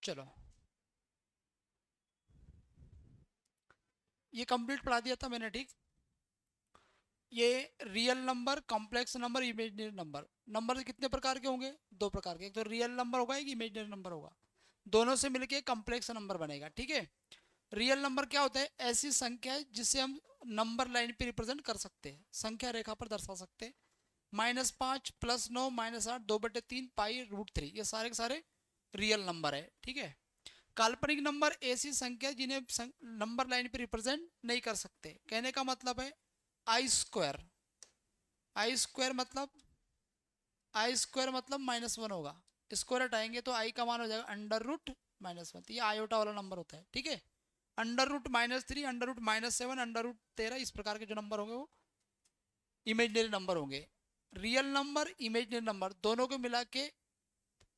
चलो, ये कंप्लीट पढ़ा दिया था मैंने, ठीक। ये real number, complex number, imaginary number. Number कितने प्रकार के होंगे? दो प्रकार के, एक तो रियल नंबर होगा, एक इमेजिनरी नंबर होगा। दोनों से मिलके कॉम्प्लेक्स नंबर बनेगा, ठीक है। रियल नंबर क्या होता है? ऐसी संख्या है जिसे हम नंबर लाइन पे रिप्रेजेंट कर सकते हैं, संख्या रेखा पर दर्शा सकते हैं। -5, +9, -8, 2/3, पाई√3, ये सारे के सारे रियल नंबर है, ठीक है। काल्पनिक नंबर ऐसी संख्या जिन्हें नंबर लाइन पे रिप्रेजेंट नहीं कर सकते। कहने का मतलब है आई स्क्वायर मतलब -1 होगा। स्क्वायर हटाएंगे तो आई का मान हो जाएगा √-1, तो ये आयोटा वाला नंबर होता है, ठीक है। √-3, √-7, √13, इस प्रकार के जो नंबर होंगे वो इमेजिनरी नंबर होंगे। रियल नंबर, इमेजिनरी नंबर दोनों को मिला के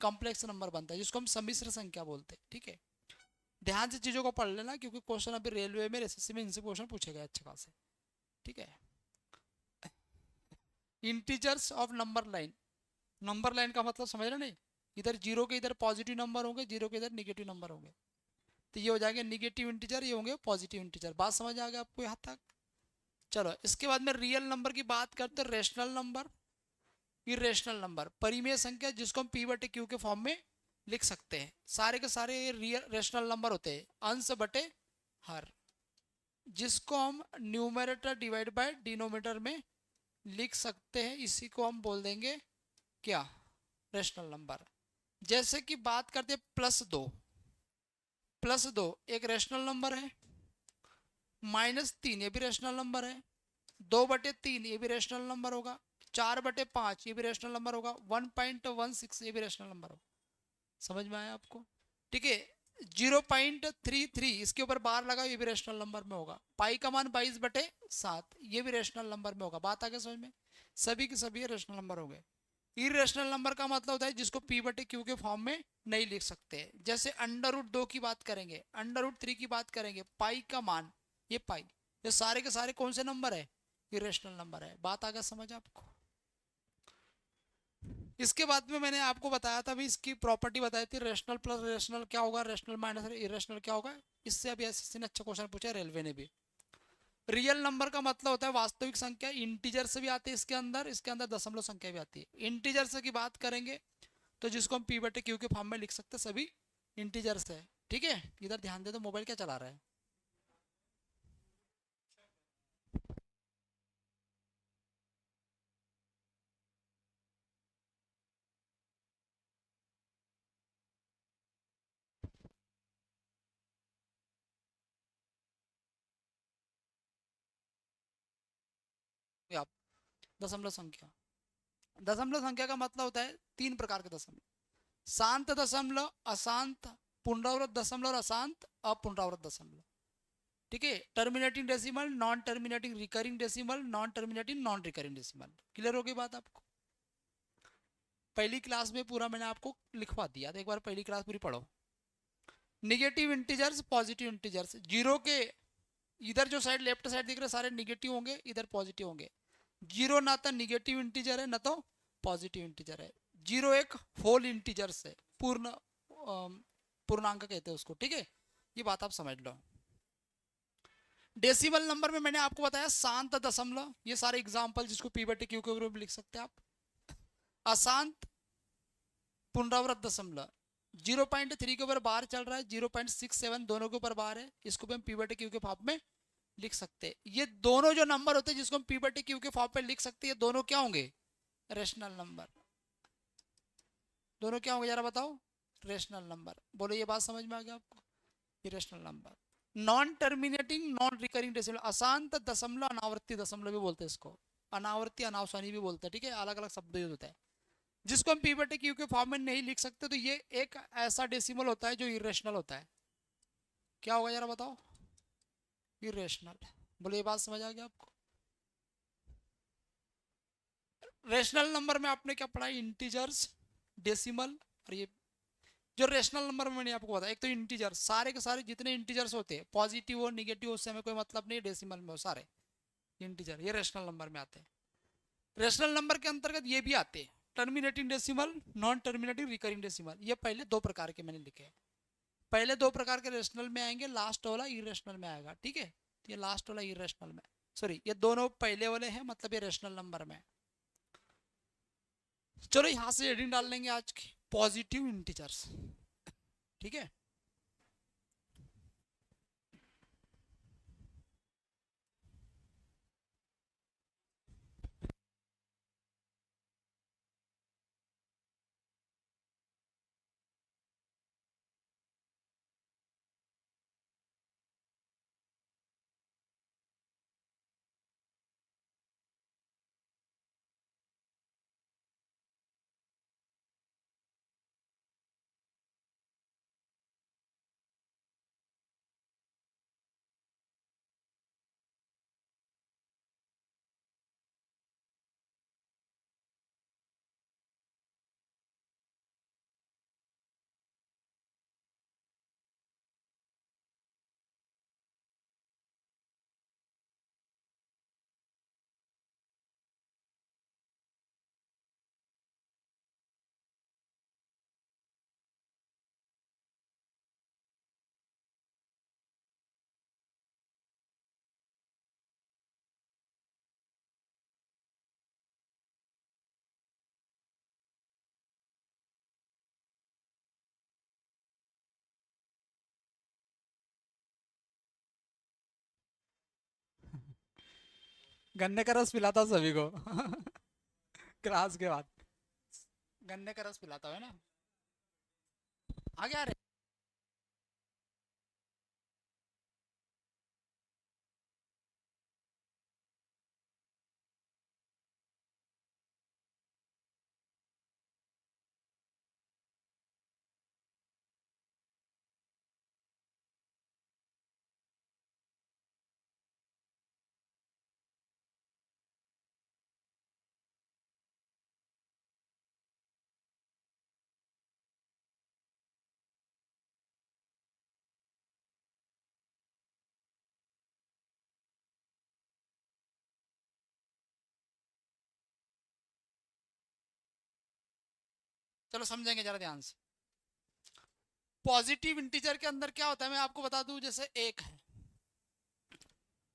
कॉम्प्लेक्स नंबर बनता है, जिसको हम सम्मिश्र संख्या बोलते हैं, ठीक है। ध्यान से चीजों को पढ़ लेना, क्योंकि क्वेश्चन अभी रेलवे में, एसएससी में इनसे क्वेश्चन पूछे गए अच्छे खासे, ठीक है। Integers of number line. Number line का मतलब समझ रहे नहीं? इधर जीरो के इधर पॉजिटिव नंबर होंगे, जीरो के इधर निगेटिव नंबर होंगे, तो ये हो जाएंगे निगेटिव इंटीजर, ये होंगे पॉजिटिव इंटीजर। बात समझ आ गया आपको यहाँ तक? चलो, इसके बाद में रियल नंबर की बात करते हैं। रेशनल नंबर, इरेशनल नंबर, परिमेय संख्या जिसको हम p/q के फॉर्म में लिख सकते हैं। सारे के सारे रियल रेशनल नंबर होते हैं, अंश बटे हर, जिसको हम न्यूमरेटर डिवाइड बाय डिनोमिनेटर में लिख सकते हैं। इसी को हम बोल देंगे क्या? Rational number. जैसे कि बात करते हैं +2 एक रेशनल नंबर है। -3 ये भी रेशनल नंबर है। 2/3 ये भी रेशनल नंबर होगा। 4/5 ये भी रेशनल नंबर होगा। 1.16 ये भी रेशनल नंबर होगा। समझ में आया आपको? ठीक है। 0.33 इसके ऊपर बार लगा, ये भी रेशनल नंबर में होगा। पाई का मान 22/7 ये भी रेशनल नंबर में होगा। बात आगे समझ में? सभी के सभी रेशनल नंबर हो गए। इरेशनल नंबर का मतलब होता है जिसको p/q के फॉर्म में नहीं लिख सकते। जैसे √2 की बात करेंगे, √3 की बात करेंगे, पाई का मान, ये पाई, ये सारे के सारे कौन से नंबर है? इरेशनल नंबर है। बात आगे समझ आपको? इसके बाद में मैंने आपको बताया था, भी इसकी प्रॉपर्टी बताई थी, रेशनल प्लस रेशनल क्या होगा, रेशनल माइनस इरेशनल क्या होगा। इससे अभी एसएससी ने अच्छा क्वेश्चन पूछा, रेलवे ने भी। रियल नंबर का मतलब होता है वास्तविक संख्या। इंटीजर से भी आती है इसके अंदर दशमलव संख्या भी आती है। इंटीजर से की बात करेंगे तो जिसको हम p/q के फॉर्म में लिख सकते हैं, सभी इंटीजर्स है, ठीक है। इधर ध्यान दे, तो मोबाइल क्या चला रहा है? ये आप दशमलव संख्या, दशमलव संख्या का मतलब होता है 3 प्रकार के दशमलव। शांत दशमलव, अशांत, पुनरावृत दशमलव और अशांत अपुनरावृत दशमलव, ठीक है। Terminating decimal, non terminating recurring decimal, non terminating non recurring decimal. Clear हो गई बात आपको? पहली क्लास में पूरा मैंने आपको लिखवा दिया, तो एक बार पहली क्लास पूरी पढ़ो। Negative integers, positive integers. Zero के इधर जो साइड, लेफ्ट साइड दिख रहे सारे निगेटिव होंगे, इधर पॉजिटिव होंगे। जीरो ना तो निगेटिव इंटीजर है, ना तो पॉजिटिव इंटीजर है। जीरो एक होल इंटीजर्स है, पूर्णांक कहते हैं उसको, ठीक है। ये बात आप समझ लो। डेसिमल नंबर में मैंने आपको बताया शांत दशमलव, ये सारे एग्जांपल जिसको p/q के रूप में लिख सकते हैं आप। अशांत पुनरावृत दशमलव, 0.3 के ऊपर बार चल रहा है, 0.67 दोनों के ऊपर बार है, इसको भी हम p/q के फॉर्म में लिख सकते हैं। ये दोनों जो नंबर होते हैं जिसको हम p/q के फॉर्म में लिख सकते हैं, ये दोनों क्या होंगे? Rational number. दोनों क्या होंगे जरा बताओ? Rational number. बोलो, ये बात समझ में आ गया आपको? ये rational number. Non terminating non recurring decimal, अशांत दशमलव, अनावर्ती दशमलव भी बोलते हैं इसको, अनावर्ती अनावसानी भी बोलते हैं, ठीक है। अलग अलग शब्द यूज होता है। जिसको हम p/q के फॉर्म में नहीं लिख सकते, तो ये एक ऐसा डेसिमल होता है जो इरेशनल होता है। क्या होगा जरा बताओ? इरेशनल। बोलो, ये बात समझ आ गया आपको? रेशनल नंबर में आपने क्या पढ़ा? इंटीजर्स, डेसिमल, और ये जो रेशनल नंबर में मैंने आपको बताया, एक तो इंटीजर, सारे के सारे जितने इंटीजर्स होते हैं, पॉजिटिव हो निगेटिव, उससे हमें कोई मतलब नहीं, डेसिमल में हो सारे इंटीजर, ये रेशनल नंबर में आते हैं। रेशनल नंबर के अंतर्गत ये भी आते हैं terminating decimal, non terminating recurring decimal. ये पहले 2 प्रकार के मैंने लिखे हैं। पहले दो प्रकार के रेशनल में आएंगे, लास्ट वाला इरेशनल में आएगा, ठीक है। ये लास्ट वाला इरेशनल में, सॉरी ये दोनों पहले वाले हैं, मतलब ये रेशनल नंबर में। चलो यहां से हेडिंग डाल लेंगे आज की, पॉजिटिव इंटीजर्स, ठीक है। गन्ने का रस पिलाता हूँ सभी को क्लास के बाद गन्ने का रस पिलाता है ना। आगे आ रहे। चलो समझेंगे जरा ध्यान से। पॉजिटिव इंटीजर के अंदर क्या होता है मैं आपको बता दूं, जैसे एक है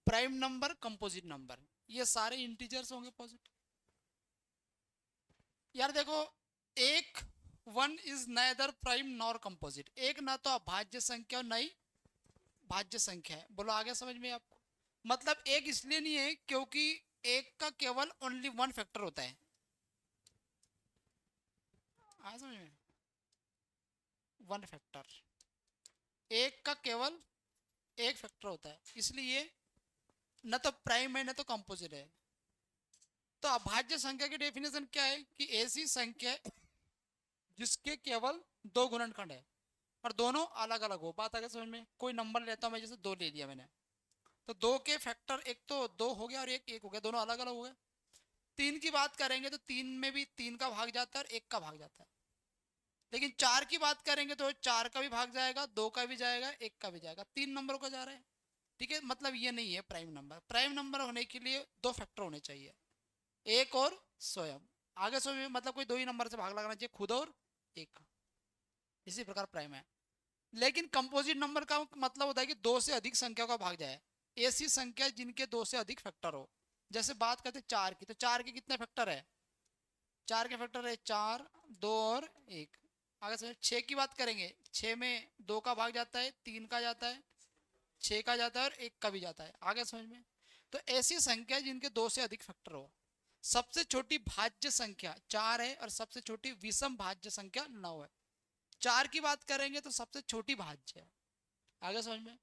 प्राइम नंबर, कंपोजिट नंबर, ये सारे इंटीजर्स होंगे पॉजिटिव। यार देखो, एक one is neither prime nor composite, एक ना तो अभाज्य संख्या और ना ही भाज्य संख्या है। बोलो आगे समझ में आपको। मतलब एक इसलिए नहीं है क्योंकि एक का केवल ओनली वन फैक्टर होता है। आया समझ में? वन फैक्टर, एक का केवल एक फैक्टर होता है, इसलिए न तो प्राइम है न तो कंपोजिट है। तो अभाज्य संख्या की डेफिनेशन क्या है कि ऐसी संख्या है जिसके केवल दो गुणनखंड है और दोनों अलग अलग हो। बात आगे समझ में? कोई नंबर लेता हूं मैं, जैसे दो ले लिया मैंने, तो दो के फैक्टर एक तो दो हो गया और एक एक हो गया, दोनों अलग अलग हो गए। तीन की बात करेंगे तो तीन में भी तीन का भाग जाता है और एक का भाग जाता है। लेकिन चार की बात करेंगे तो चार का भी भाग जाएगा, दो का भी जाएगा, एक का भी जाएगा, तीन नंबरों का जा रहा है। ठीक है, मतलब ये नहीं है प्राइम नंबर। प्राइम नंबर होने के लिए दो फैक्टर होने चाहिए, एक और स्वयं। आगे स्वयं मतलब कोई दो ही नंबर से भाग लगना चाहिए, खुद और एक। इसी प्रकार प्राइम है। लेकिन कंपोजिट नंबर का मतलब होता है कि दो से अधिक संख्या का भाग जाए, ऐसी संख्या जिनके दो से अधिक फैक्टर हो। जैसे बात करते हैं चार की, तो चार के कितने फैक्टर है? चार के फैक्टर है चार, दो और एक। आगे समझ। छः की बात करेंगे, छः में दो का भाग जाता है, तीन का जाता है, छः का जाता है और एक का भी जाता है। आगे समझ में? तो ऐसी संख्या जिनके दो से अधिक फैक्टर हो। सबसे छोटी भाज्य संख्या चार है और सबसे छोटी विषम भाज्य संख्या नौ है। चार की बात करेंगे तो सबसे छोटी भाज्य है। आगे समझ में?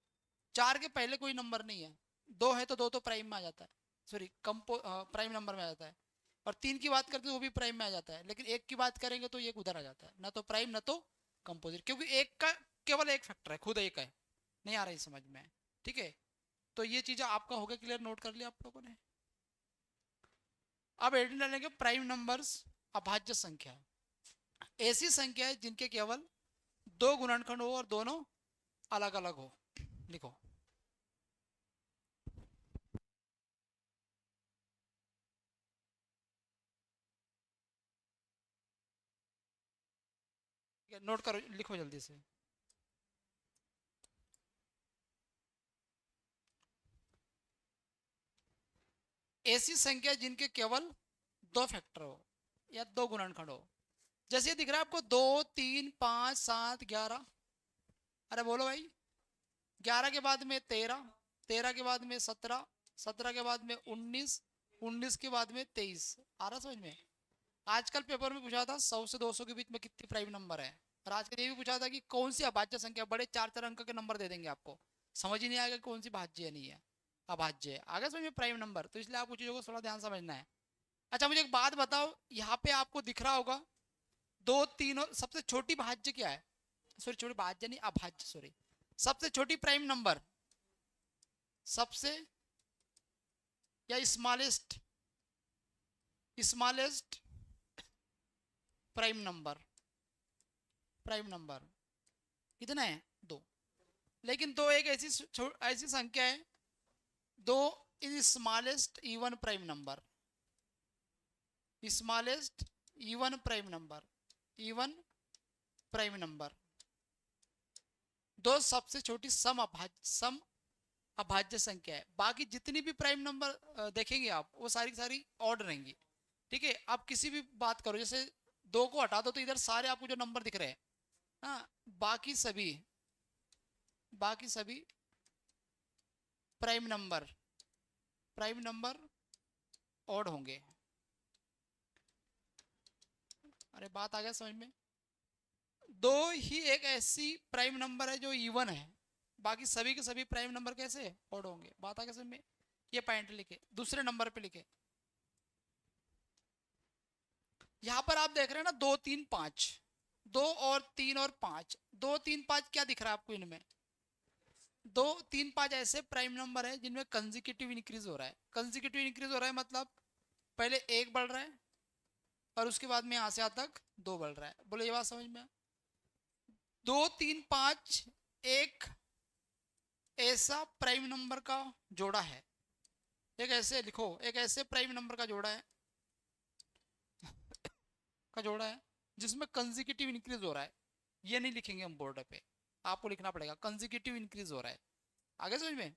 चार के पहले कोई नंबर नहीं है। दो है तो दो तो प्राइम में आ जाता है, सॉरी कंपो प्राइम नंबर में आ जाता है। और तीन की बात करते हैं तो वो भी प्राइम में आ जाता है। लेकिन एक की बात करेंगे तो एक उधर आ जाता है, ना तो प्राइम ना तो कंपोजिट, क्योंकि एक का केवल एक फैक्टर है, खुद एक है। नहीं आ रही समझ में? ठीक है, तो ये चीज़ आपका हो गया क्लियर, नोट कर लिया आप लोगों ने। अब एडिंग डालेंगे प्राइम नंबर्स, अभाज्य संख्या ऐसी संख्या है जिनके केवल दो गुणनखंड हो और दोनों अलग अलग हो। लिखो। नोट करो, लिखो जल्दी से। ऐसी संख्या जिनके केवल दो फैक्टर हो या दो गुणनखंड हो। जैसे ये दिख रहा है आपको 2 3 5 7 11। अरे बोलो भाई, 11 के बाद में 13, 13 के बाद में 17, 17 के बाद में 19, 19 के बाद में 23। आ रहा समझ में? आजकल पेपर में पूछा था 100 से 200 के बीच में कितनी प्राइम नंबर है। और आजकल ये भी पूछा था कि कौन सी अभाज्य संख्या, बड़े 4 4 अंक के नंबर दे देंगे आपको, समझ ही नहीं आएगा कौन सी भाज्य है नहीं है, अभाज्य है। आगे समझ में प्राइम नंबर, तो इसलिए आपको चीजों को थोड़ा ध्यान समझना है। अच्छा मुझे एक बात बताओ, यहाँ पे आपको दिख रहा होगा 2 3 और सबसे छोटी भाज्य क्या है? सॉरी छोटी भाज्य नहीं, अभाज्य, सॉरी। सबसे छोटी प्राइम नंबर, सबसे, या smallest, smallest prime number, prime number कितना है? 2। लेकिन दो एक ऐसी ऐसी संख्या है, 2 is smallest even prime number, smallest even prime number, even prime number. 2 सबसे छोटी सम अभाज्य संख्या है। बाकी जितनी भी प्राइम नंबर देखेंगे आप, वो सारी की सारी ऑड रहेंगी। ठीक है, आप किसी भी बात करो, जैसे 2 को हटा दो तो इधर सारे आपको जो नंबर दिख रहे हैं, हाँ, बाकी सभी prime number, prime number odd होंगे। अरे बात आ गया समझ में? 2 ही एक ऐसी प्राइम नंबर है जो इवन है, बाकी सभी के सभी प्राइम नंबर कैसे ऑड होंगे। बात आ गया समझ में? ये पॉइंट लिखे, दूसरे नंबर पे लिखे। यहां पर आप देख रहे हैं ना 2 3 5, 2 और 3 और 5, 2 3 5 क्या दिख रहा है आपको इनमें? 2 3 5 ऐसे प्राइम नंबर है जिनमें कंसेक्यूटिव इंक्रीज हो रहा है। कंसेक्यूटिव इंक्रीज हो रहा है मतलब पहले 1 बढ़ रहा है और उसके बाद में यहां से यहां तक 2 बढ़ रहा है। बोलो ये बात समझ में? 2 3 5 एक ऐसा प्राइम नंबर का जोड़ा है, एक ऐसे लिखो, एक ऐसे प्राइम नंबर का जोड़ा है, जिसमें कंसेक्यूटिव इंक्रीज हो रहा है। ये नहीं लिखेंगे हम बोर्ड पे, आपको लिखना पड़ेगा कंसेक्यूटिव इंक्रीज हो रहा है। आगे समझ में?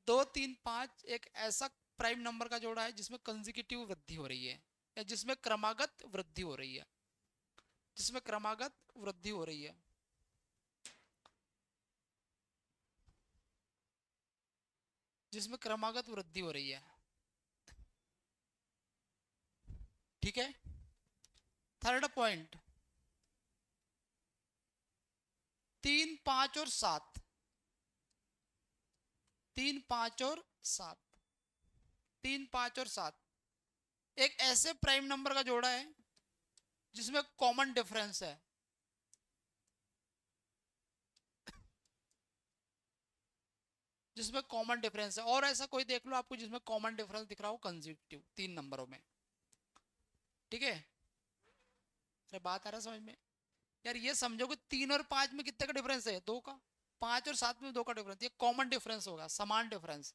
2 3 5 एक ऐसा प्राइम नंबर का जोड़ा है जिसमें कंसेक्यूटिव वृद्धि हो रही है, या जिसमें क्रमागत वृद्धि हो रही है, जिसमें क्रमागत वृद्धि हो रही है। जिसमें क्रमागत वृद्धि हो रही है। ठीक है, थर्ड पॉइंट, 3 5 और 7, 3 5 और 7, 3 5 और 7 एक ऐसे प्राइम नंबर का जोड़ा है जिसमें कॉमन डिफरेंस है, जिसमें कॉमन डिफरेंस है। और ऐसा कोई देख लो आपको जिसमें कॉमन डिफरेंस दिख रहा हो कंसेक्यूटिव 3 नंबरों में। ठीक है, अरे बात आ रहा है समझ में? यार ये समझो कि 3 और 5 में कितने का डिफरेंस है? 2 का। 5 और 7 में 2 का डिफरेंस, ये कॉमन डिफरेंस होगा, समान डिफरेंस।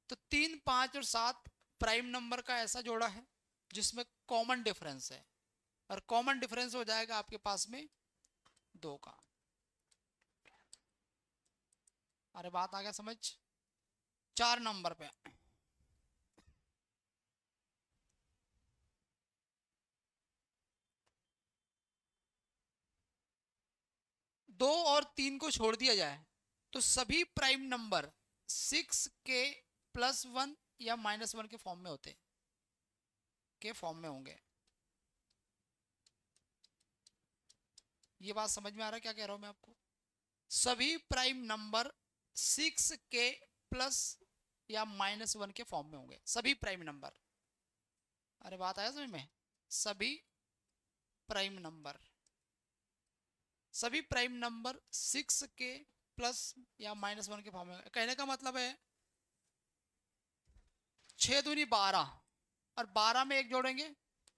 तो 3 5 और 7 प्राइम नंबर का ऐसा जोड़ा है जिसमें कॉमन डिफरेंस है, और कॉमन डिफरेंस हो जाएगा आपके पास में 2 का। अरे बात आ गया समझ? 4 नंबर पे, 2 और 3 को छोड़ दिया जाए तो सभी प्राइम नंबर 6k+1 या -1 के फॉर्म में होते, के फॉर्म में होंगे। ये बात समझ में आ रहा है क्या कह रहा हूं मैं आपको? सभी प्राइम नंबर 6k प्लस या -1 के फॉर्म में होंगे, सभी प्राइम नंबर। अरे बात आया समझ में? सभी प्राइम नंबर, सभी प्राइम नंबर 6k प्लस या -1 के फॉर्म में। कहने का मतलब है 6 दूनी 12 और 12 में एक जोड़ेंगे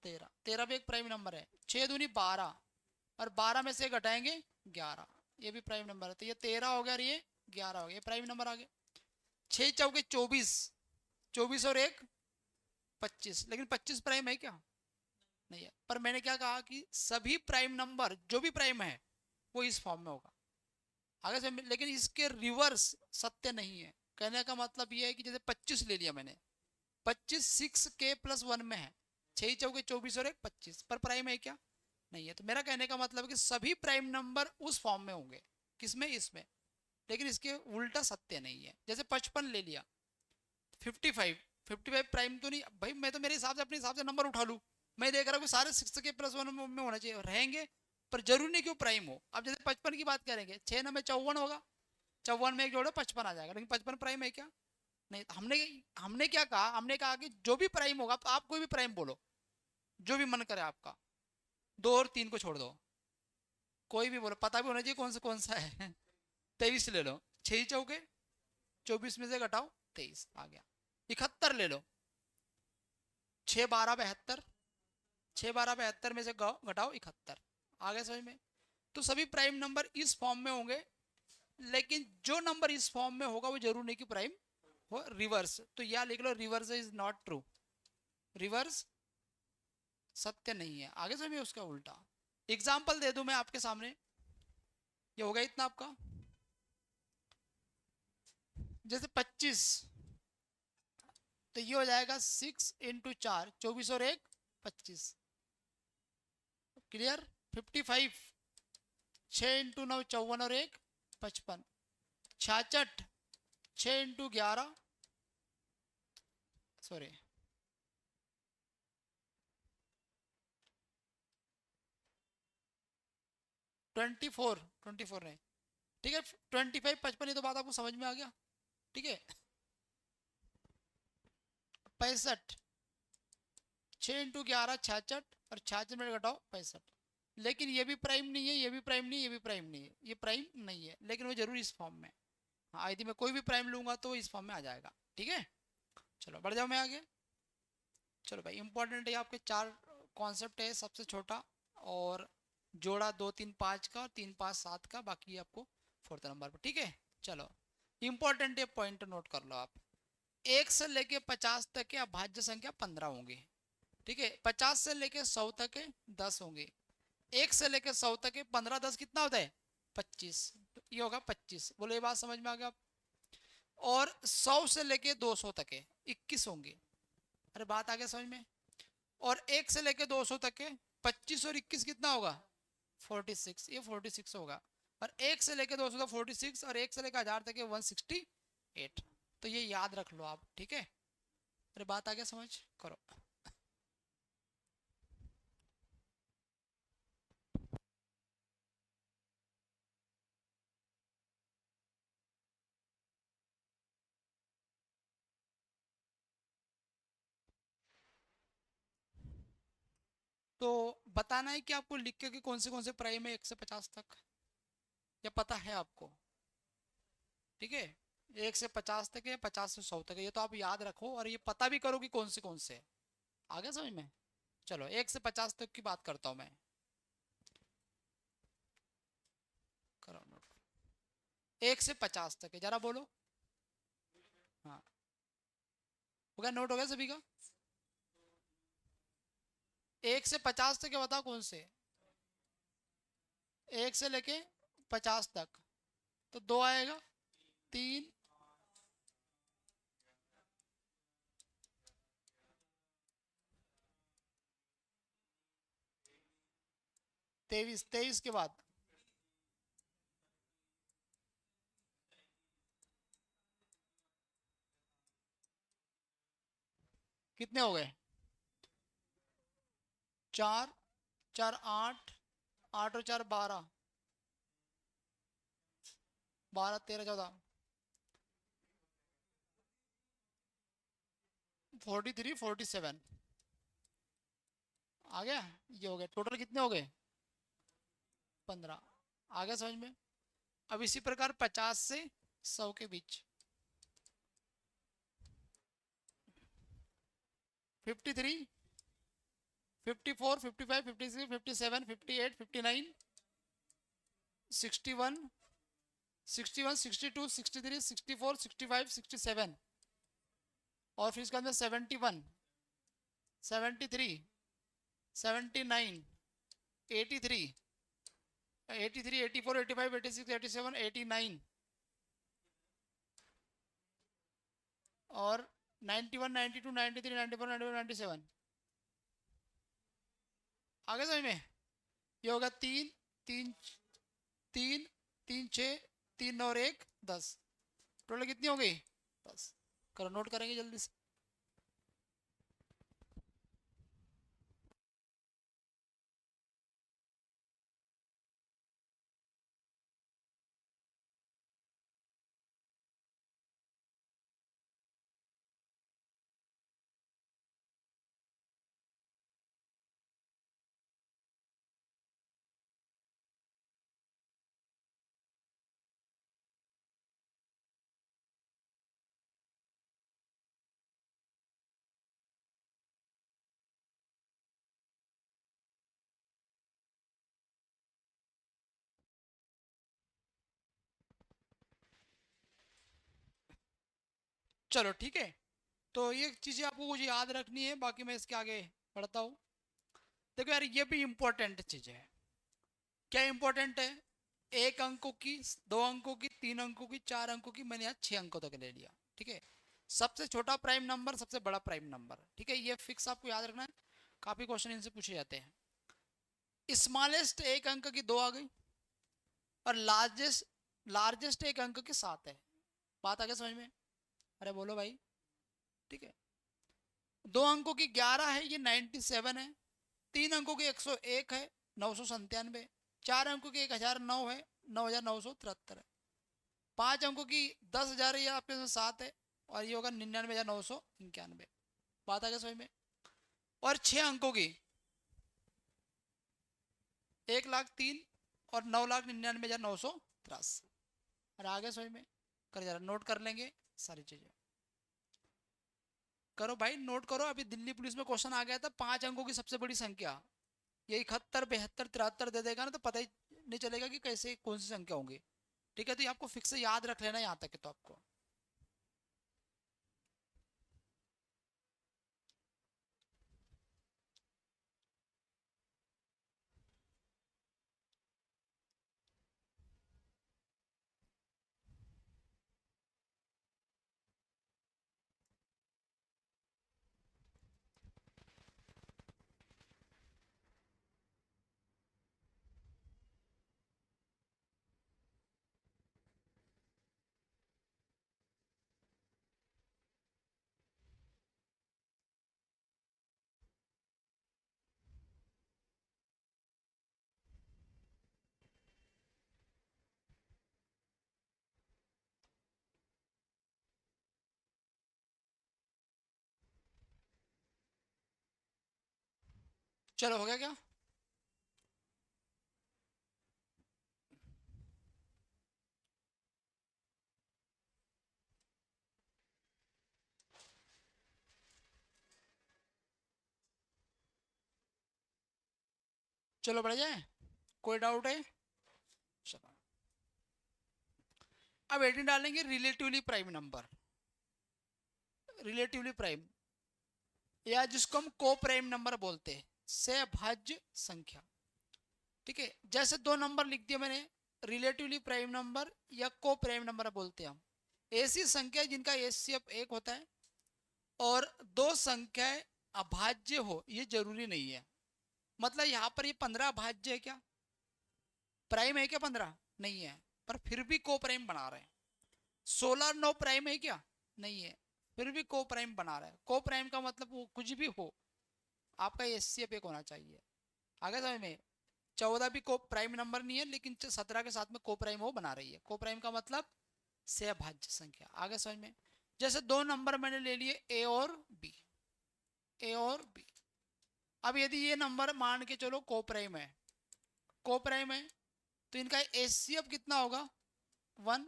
13, 13 भी एक प्राइम नंबर है। 6 दूनी 12 और 12 में से घटाएंगे 11, ये भी प्राइम नंबर है। तो ये 13 हो गया और ये 11 हो गया, ये प्राइम नंबर आ गए। 6 चौके 24, 24 और 1 25, लेकिन 25 प्राइम है क्या? नहीं है। पर मैंने क्या कहा कि सभी प्राइम नंबर जो भी प्राइम है वो इस फॉर्म में होगा। आगे से, लेकिन इसके रिवर्स सत्य नहीं है। कहने का मतलब ये है कि जैसे 25 ले लिया मैंने, 25 6k+1 में है, 6 चौके 24 और 1 25, पर प्राइम है क्या? नहीं है। तो मेरा कहने का मतलब है कि सभी प्राइम नंबर उस फॉर्म में होंगे, किसमें? इसमें। लेकिन इसके उल्टा सत्य नहीं है। जैसे 55 ले लिया, 55 प्राइम तो नहीं भाई, मैं तो मेरे हिसाब से अपने हिसाब से नंबर उठा लूँ, मैं देख रहा हूँ कि सारे 6k+1 में होना चाहिए, रहेंगे, पर जरूरी नहीं क्यों प्राइम हो। अब जैसे 55 की बात करेंगे, 6 में 54 होगा, 54 में एक जोड़ो 55 आ जाएगा, लेकिन 55 प्राइम है क्या? नहीं। हमने हमने क्या कहा? हमने कहा कि जो भी प्राइम होगा, तो आप कोई भी प्राइम बोलो, जो भी मन करे आपका, 2 और 3 को छोड़ दो, कोई भी बोलो, पता भी होना चाहिए कौन सा है। 23 ले लो, 6 चौके 24 में से घटाओ 23 आ गया। 71 ले लो, 6 12 72, 6 12 72 में से घटाओ 71, आ गया समझ में? तो सभी प्राइम नंबर इस फॉर्म में होंगे, लेकिन जो नंबर इस फॉर्म में होगा वो जरूर नहीं कि प्राइम हो। रिवर्स तो या लिख लो, reverse is not true, reverse सत्य नहीं है। आगे समझ में? उसका उल्टा एग्जाम्पल दे दूं मैं आपके सामने, ये हो गया इतना आपका। जैसे 25, तो ये हो जाएगा 6 × 4 24 और 1 25, क्लियर? 55, 6 × 9 54 और 1 55, 66, 6 × 11 सॉरी 24 नहीं, ठीक है 25 55, ये तो बात आपको समझ में आ गया, ठीक है। 65, 6 × 11 66, और 66 में घटाओ 65, लेकिन ये भी प्राइम नहीं है, ये भी प्राइम नहीं है, ये भी प्राइम नहीं है, ये प्राइम नहीं है, लेकिन वो जरूर इस फॉर्म में। हाँ, यदि मैं कोई भी प्राइम लूंगा तो इस फॉर्म में आ जाएगा, ठीक है। चलो बढ़ जाओ मैं आगे। चलो भाई, इंपॉर्टेंट है आपके 4 कॉन्सेप्ट है, सबसे छोटा, और जोड़ा 2 3 5 का और 3 5 7 का, बाकी आपको 4th नंबर पर, ठीक है। चलो इंपॉर्टेंट है, पॉइंट नोट कर लो आप। 1 से लेके 50 तक के अभाज्य संख्या 15 होंगे, ठीक है। 50 से लेके 100 तक के 10 होंगे, 1 से लेके 100 तक के 15 10 कितना होता है? 25, तो ये होगा 25। बोलो ये बात समझ में आ गया? और 100 से लेके 200 तक के 21 होंगे। अरे बात आ गया समझ में? और 1 से लेके 200 तक के 25 और 21 कितना होगा? 46, ये 46 होगा। और 1 से लेके 200 तक 46, और 1 से लेके 1000 तक 168, तो ये याद रख लो आप, ठीक है। अरे बात आ गया समझ? करो। तो बताना है कि आपको लिख के कि कौन से प्राइम है 1 से 50 तक, या पता है आपको? ठीक है, 1 से 50 तक है, 50 से 100 तक है, ये तो आप याद रखो, और ये पता भी करो कि कौन से है। आ गया समझ में? चलो 1 से 50 तक की बात करता हूं मैं, करो नोट। 1 से 50 तक है, जरा बोलो। हाँ, हो गया? नोट हो गया सभी का? 1 से 50 तक है, बताओ कौन से? 1 से लेके 50 तक, तो 2 आएगा, 3, 23, 23 के बाद कितने हो गए? 4 4 8, 8 और 4 12, 12 13 14, 43 47 आ गया। ये हो गया, टोटल कितने हो गए? 15। आ गया समझ में? अब इसी प्रकार 50 से 100 के बीच 53, 54 55 56 57 58 59 61 61 62 63 64 65 67, और फिर इसके अंदर 71 73 79 83 83 84 85 86 87 89 और 91, 92, 93, 94, 95, 97 आगे समझ में। ये होगा 3 3 3 3 6 3 और 1 10, टोटल कितनी हो गई 10। करो, नोट करेंगे जल्दी से। चलो ठीक है, तो ये चीजें आपको कुछ याद रखनी है, बाकी मैं इसके आगे बढ़ता हूँ। देखो यार, ये भी इंपॉर्टेंट चीज है। क्या इंपॉर्टेंट है? एक अंकों की, दो अंकों की, तीन अंकों की, चार अंकों की, मैंने यहाँ 6 अंकों तक ले लिया। ठीक है, सबसे छोटा प्राइम नंबर, सबसे बड़ा प्राइम नंबर। ठीक है, ये फिक्स आपको याद रखना है, काफी क्वेश्चन इनसे पूछे जाते हैं। स्मॉलेस्ट एक अंक की 2 आ गई, और लार्जेस्ट लार्जेस्ट एक अंक की 7 है। बात आगे समझ में? अरे बोलो भाई। ठीक है, 2 अंकों की 11 है, ये 97 है। 3 अंकों की 101 है, 997। 4 अंकों की 1009 है, 9973 है। 5 अंकों की 10,000 है, ये आपके में 7 है, और ये होगा 99,991। बात आ गया समझ में? और 6 अंकों की 1,03,000 और 9,99,983। और आगे समझ में? कर जरा नोट कर लेंगे सारी चीजें। करो भाई, नोट करो। अभी दिल्ली पुलिस में क्वेश्चन आ गया था, 5 अंकों की सबसे बड़ी संख्या। ये 71, 72, 73 दे देगा ना, तो पता ही नहीं चलेगा कि कैसे कौन सी संख्या होंगी। ठीक है, तो ये आपको फिक्स से याद रख लेना यहाँ तक है तो आपको। चलो, हो गया क्या? चलो बढ़ जाए, कोई डाउट है? चलो, अब 18 डालेंगे, relatively prime number. Relatively prime, या जिसको हम को प्राइम नंबर बोलते हैं, सहभाज्य संख्या। ठीक है, जैसे 2 नंबर लिख दिया मैंने, रिलेटिवली प्राइम नंबर या को प्राइम नंबर बोलते हैं हम। ऐसी संख्या जिनका एचसीएफ 1 होता है, और 2 संख्याएं अभाज्य हो, ये जरूरी नहीं है। मतलब यहाँ पर ये 15 अभाज्य है क्या? प्राइम है क्या 15? नहीं है, पर फिर भी को प्राइम बना रहे हैं। 16 9 प्राइम है क्या? नहीं है, फिर भी को प्राइम बना रहा है। को प्राइम का मतलब वो कुछ भी हो, आपका एचसीएफ 1 होना चाहिए। आगे समझ में? 14 भी को प्राइम नंबर नहीं है, लेकिन 17 के साथ में को प्राइम वो बना रही है। को प्राइम का मतलब सहभाज्य संख्या। आगे समझ में? जैसे 2 नंबर मैंने ले लिए, ए और बी, ए और बी। अब यदि ये नंबर मान के चलो को प्राइम है, को प्राइम है, तो इनका एचसीएफ कितना होगा? 1।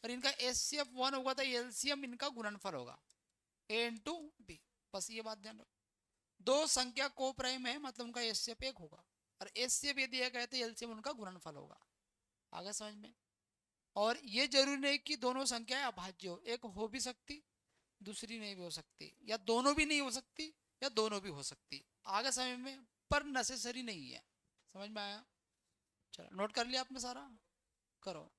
और इनका एचसीएफ 1 होगा तो एलसीएम इनका गुणनफल होगा, ए इंटू बी। बस ये बात ध्यान रखो। 2 संख्या को प्राइम है, मतलब उनका एचसीएफ 1 होगा, और एचसीएफ यदि एक है तो एलसीएम उनका गुणनफल होगा। आगे समझ में? और ये जरूरी नहीं कि दोनों संख्याएं अभाज्य हो, एक हो भी सकती, दूसरी नहीं भी हो सकती, या दोनों भी नहीं हो सकती, या दोनों भी हो सकती। आगे समझ में? पर नेसेसरी नहीं है। समझ में आया? चलो, नोट कर लिया आपने सारा? करो।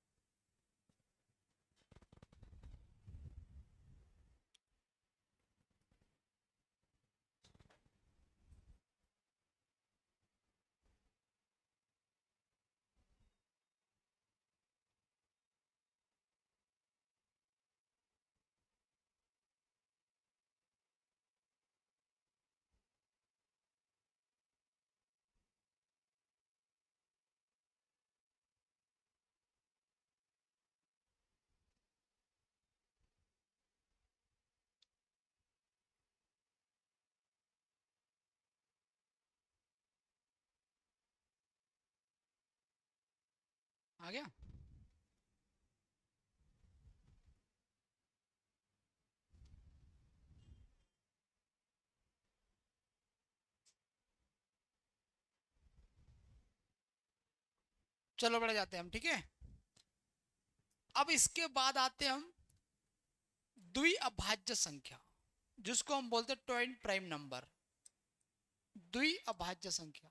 आ गया। चलो बढ़ जाते हैं हम, ठीक है। अब इसके बाद आते हैं हम द्विअभाज्य संख्या, जिसको हम बोलते हैं ट्वाइन प्राइम नंबर। द्विअभाज्य संख्या,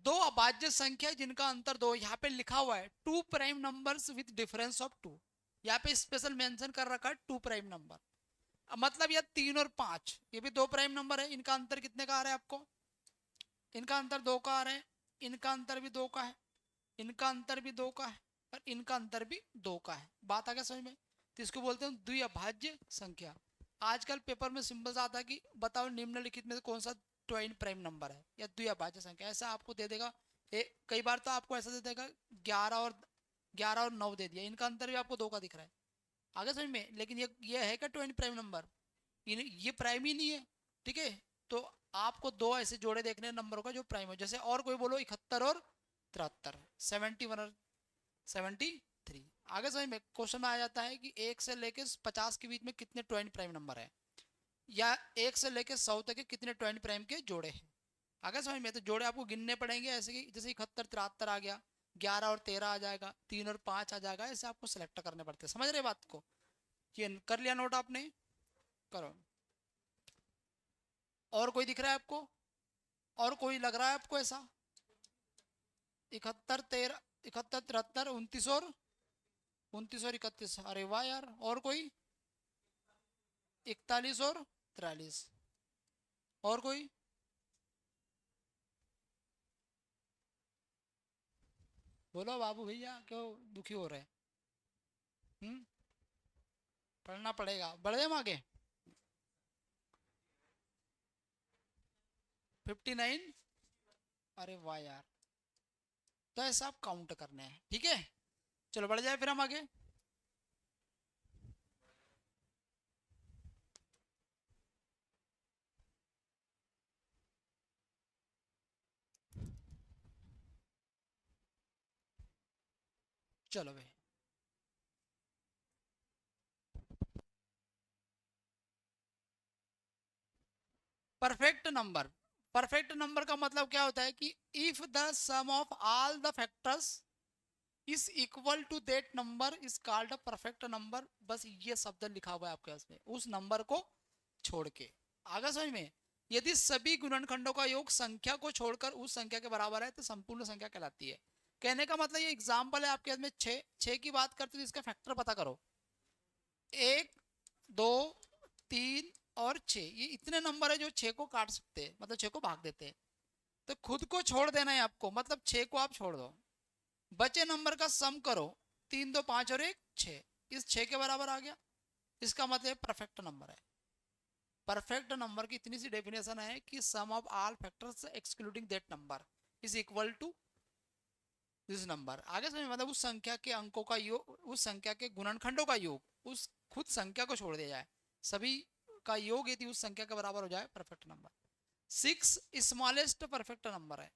दो अभाज्य संख्या जिनका अंतर दो। यहाँ पे लिखा हुआ है two prime numbers with difference of two. यहाँ पे स्पेशल मेंशन कर रखा है टू प्राइम नंबर। मतलब यह 3 और 5 ये भी दो प्राइम नंबर है। इनका अंतर कितने का आ रहा है आपको? इनका अंतर 2 का आ रहा है। इनका अंतर भी 2 का है। इनका अंतर भी 2 का है। और इनका अंतर भी 2 का है। बात आ गया समझ में? तो इसको बोलते हैं द्विअभाज्य संख्या। आजकल पेपर में सिंबल्स आता है कि बताओ निम्नलिखित में से कौन सा ट्वाइन प्राइम नंबर है या द्विअभाज्य संख्या, ऐसा आपको दे देगा। कई बार तो आपको ऐसा दे देगा 11 और 9 दे दिया, इनका अंतर भी आपको 2 का दिख रहा है। आगे समझ में? लेकिन ये है क्या ट्वाइन प्राइम नंबर? ये प्राइम ही नहीं है, ठीक है। तो आपको दो ऐसे जोड़े देखने हैं नंबरों का जो प्राइम है। जैसे और कोई बोलो 71 और 73, 71 और 73। आगे समझ में? क्वेश्चन में आ जाता है कि 1 से लेके 50 के बीच में कितने ट्वाइन प्राइम नंबर है, या 1 से लेके 100 तक के कितने ट्वाइन प्राइम के जोड़े हैं। आगे समझ में? तो जोड़े आपको गिनने पड़ेंगे ऐसे कि जैसे 71 73 आ गया, 11 और 13 आ जाएगा, 3 और 5 आ जाएगा। ऐसे आपको सेलेक्ट करने पड़ते हैं। समझ रहे बात को? ये कर लिया नोट आपने? करो। और कोई दिख रहा है आपको? और कोई लग रहा है आपको ऐसा? 71 13 71 73 29 और 31। अरे वाह यार। और कोई? 41 और 43। और कोई? बोलो बाबू भैया, क्यों दुखी हो रहे हैं? हम्म, पढ़ना पड़ेगा। बढ़ जाए हम आगे। 59। अरे वाह यार। तो ऐसा आप काउंट करने हैं, ठीक है। चलो बढ़ जाए फिर हम आगे। चलो भाई। Perfect number. परफेक्ट नंबर का मतलब क्या होता है कि if the sum of all the factors is equal to that number is called a perfect number. बस ये शब्द लिखा हुआ है आपके पास में, उस नंबर को छोड़ के। आगे समझ में? यदि सभी गुणनखंडों का योग संख्या को छोड़कर उस संख्या के बराबर है तो संपूर्ण संख्या कहलाती है। कहने का मतलब ये एग्जाम्पल है आपके हाथ में 6। 6 की बात करते तो इसका फैक्टर पता करो। 1 2 3 और 6, ये इतने नंबर है जो 6 को काट सकते हैं, मतलब 6 को भाग देते हैं। तो खुद को छोड़ देना है आपको, मतलब 6 को आप छोड़ दो। बचे नंबर का सम करो। 3 2 5 और 1 6, इस 6 के बराबर आ गया। इसका मतलब परफेक्ट नंबर है। परफेक्ट नंबर की इतनी सी डेफिनेशन है कि sum of all factors excluding that number is equal to this number. आगे समझ? मतलब उस संख्या के अंकों का योग, उस संख्या के गुणनखंडों का योग, उस खुद संख्या को छोड़ दिया जाए, सभी का योग यदि उस संख्या के बराबर हो जाए, perfect number. 6 smallest perfect number है।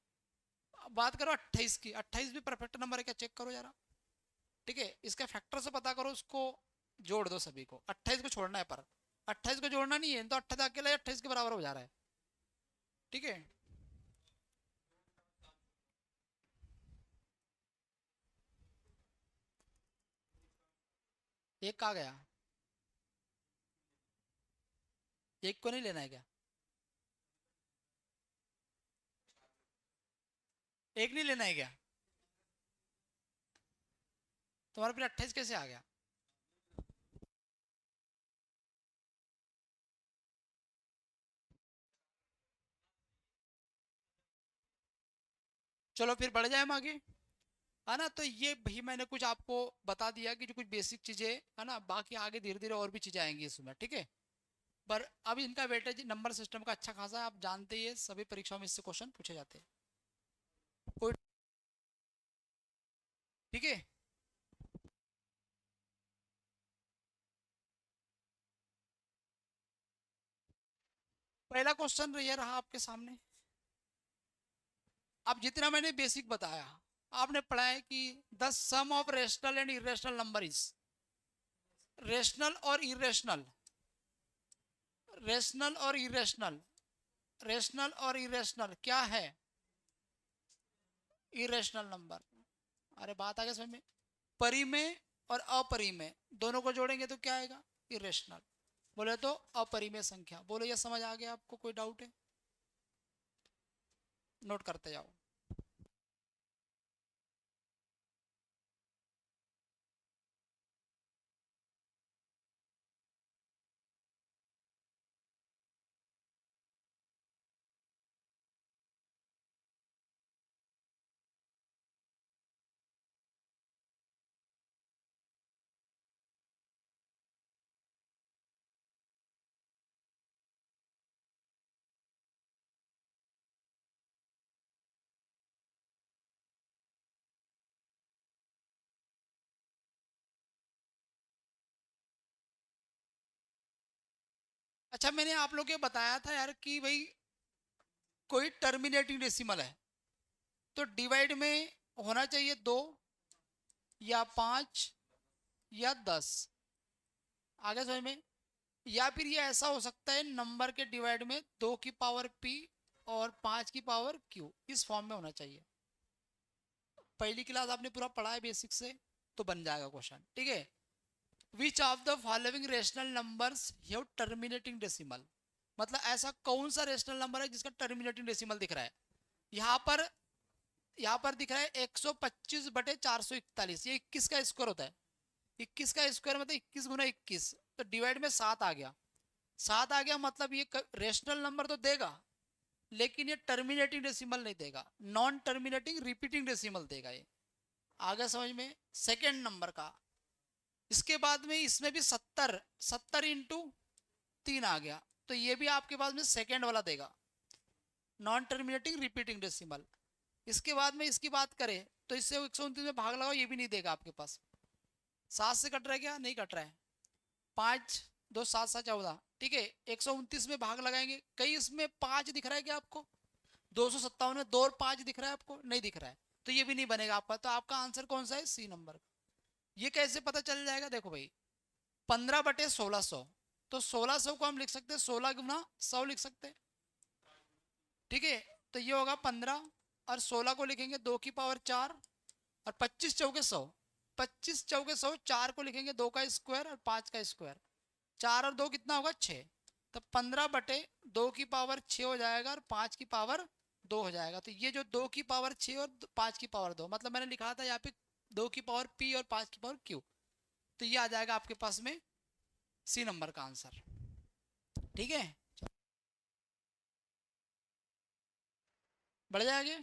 अब बात करो 28 की। 28 भी परफेक्ट नंबर है क्या? चेक करो जरा। ठीक है, इसका फैक्टर से पता करो, उसको जोड़ दो सभी को। 28 को छोड़ना है, पर 28 को जोड़ना नहीं है, तो 28 अकेला 28 के बराबर हो जा रहा है। ठीक है। एक कहा गया? एक को नहीं लेना है क्या? एक नहीं लेना है क्या? तुम्हारा फिर 28 कैसे आ गया? चलो फिर बढ़ जाए हम आगे, है ना। तो ये भी मैंने कुछ आपको बता दिया कि जो कुछ बेसिक चीजें है ना, बाकी आगे धीरे धीरे और भी चीजें आएंगी इसमें, ठीक है। पर अब इनका वेटेज नंबर सिस्टम का अच्छा खासा है, आप जानते ही है, सभी परीक्षाओं में इससे क्वेश्चन पूछे जाते हैं। कोई? ठीक है। पहला क्वेश्चन ये रहा आपके सामने। अब जितना मैंने बेसिक बताया, आपने पढ़ा है कि the sum of rational and irrational number is, rational और इरेशनल, रेशनल और इरेशनल, रेशनल और इरेशनल क्या है? Irrational number. अरे बात आगे समझ में, परिमेय और अपरिमेय दोनों को जोड़ेंगे तो क्या आएगा? इरेशनल। बोले तो अपरिमेय संख्या। बोलो ये समझ आ गया आपको? कोई डाउट है? नोट करते जाओ। अच्छा, मैंने आप लोग को बताया था यार कि भाई कोई टर्मिनेटिंग डेसिमल है तो डिवाइड में होना चाहिए 2 या 5 या 10। आगे समझ में? या फिर ये ऐसा हो सकता है नंबर के डिवाइड में 2 की पावर p और 5 की पावर q, इस फॉर्म में होना चाहिए। पहली क्लास आपने पूरा पढ़ा है बेसिक से, तो बन जाएगा क्वेश्चन। ठीक है, which of the following rational numbers have terminating decimal, मतलब ऐसा कौन सा रेशनल नंबर है जिसका टर्मिनेटिंग डेसिमल दिख रहा है? यहाँ पर दिख रहा है 125 बटे 441, ये 21 का स्क्वायर होता है। 21 का स्क्वायर मतलब 21 गुना 21, तो डिवाइड में 7 आ गया। 7 आ गया मतलब ये रेशनल नंबर तो देगा, लेकिन ये टर्मिनेटिंग डेसिमल नहीं देगा, नॉन टर्मिनेटिंग रिपीटिंग डेसिमल देगा ये। आगे समझ में? सेकेंड नंबर का, इसके बाद में इसमें भी 70, 70 इंटू 3 आ गया, तो ये भी आपके पास में सेकेंड वाला देगा, नॉन टर्मिनेटिंग रिपीटिंग डेसिमल। इसके बाद में इसकी बात करें तो इससे 129 में भाग लगाओ, ये भी नहीं देगा आपके पास। 7 से कट रहा है क्या? नहीं कट रहा है। 5 2 7 7 14, ठीक है। 129 में भाग लगाएंगे, कई इसमें 5 दिख रहा है क्या आपको? 257 में 2 और 5 दिख रहा है आपको? नहीं दिख रहा है, तो ये भी नहीं बनेगा आपका। तो आपका आंसर कौन सा है? C number. ये कैसे पता चल जाएगा? देखो भाई, 15 बटे 1600, तो 1600 को हम लिख सकते हैं 16 गुना 100 लिख सकते हैं। ठीक है, तो ये होगा 15, और 16 को लिखेंगे 2 की पावर 4, और 25 चौके 100, 25 चौके 100, 4 को लिखेंगे 2 का स्क्वायर और 5 का स्क्वायर, 4 और 2 कितना होगा? 6। तो 15 बटे 2 की पावर 6 हो जाएगा और 5 की पावर 2 हो जाएगा। तो ये जो 2 की पावर 6 और 5 की पावर 2, मतलब मैंने लिखा था यहाँ पे 2 की पावर p और 5 की पावर q, तो ये आ जाएगा आपके पास में सी नंबर का आंसर। ठीक है, बढ़ जाएंगे।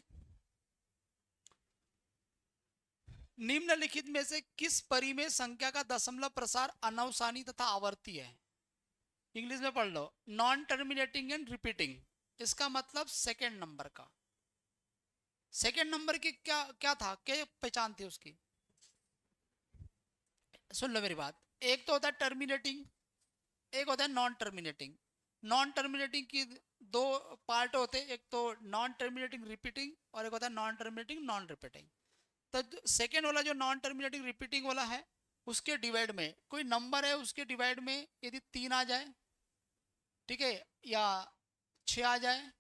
निम्नलिखित में से किस परिमेय संख्या का दशमलव प्रसार अनवसानी तथा आवर्ती है? इंग्लिश में पढ़ लो, नॉन टर्मिनेटिंग एंड रिपीटिंग। इसका मतलब सेकेंड नंबर का, सेकेंड नंबर की क्या क्या था, क्या पहचान थी उसकी? सुन लो मेरी बात, एक तो होता है टर्मिनेटिंग, एक होता है नॉन टर्मिनेटिंग। नॉन टर्मिनेटिंग की दो पार्ट होते हैं, एक तो नॉन टर्मिनेटिंग रिपीटिंग और एक होता है नॉन टर्मिनेटिंग नॉन रिपीटिंग। तो सेकेंड वाला जो नॉन टर्मिनेटिंग रिपीटिंग वाला है, उसके डिवाइड में कोई नंबर है, उसके डिवाइड में यदि 3 आ जाए, ठीक है, या 6 आ जाए,